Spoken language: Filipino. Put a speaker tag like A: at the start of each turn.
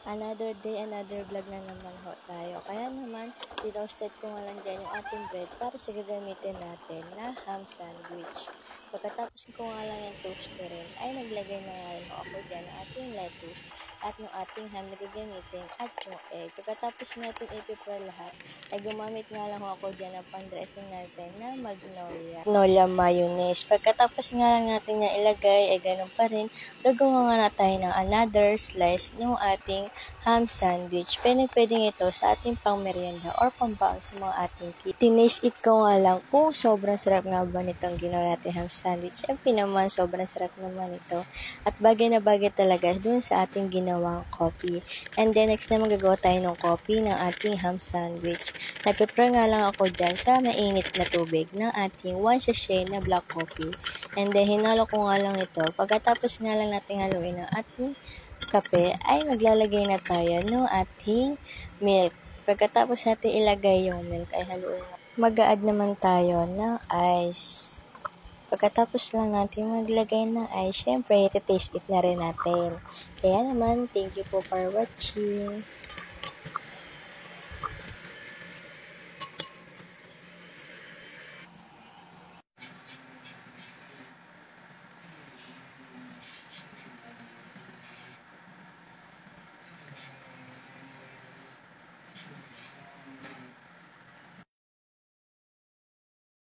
A: Another day, another vlog na naman ho tayo. Kaya naman, dinoasted ko nga lang dyan yung ating bread para sa gagamitin natin na ham sandwich. Pagkatapos ko nga lang yung toasterin, ay naglagay na nga rin ho ako dyan ng ating lettuce at yung ating ham na gagamitin at yung egg. Pagkatapos natin i-prepare lahat, ay gumamit nga lang ho ako dyan ng pan-dressing natin na magnolia mayonnaise. Pagkatapos nga lang natin na ilagay, ay ganun pa rin, gagawa nga na tayo ng another slice ng ating ham sandwich. Pwedeng ito sa ating pang merienda or pambaon sa mga ating kids. Tinaste it ko nga lang kung sobrang sarap nga ba nitong ginawa natin ham sandwich. Siyempre naman, sobrang sarap naman ito. At bagay na bagay talaga dun sa ating ginawang coffee. And then next naman gagawa tayo ng coffee ng ating ham sandwich. Nag-prepare nga lang ako dyan sa mainit na tubig ng ating 1 sachet na black coffee. And then hinalo ko nga lang ito. Pagkatapos nga lang natin haluin ang ating kape, ay maglalagay na tayo ng ating milk. Pagkatapos natin ilagay yung milk, ay haluin na. Mag-a-add naman tayo ng ice. Pagkatapos lang natin maglagay ng ice, syempre, iti-taste it na rin natin. Kaya naman, thank you po for watching.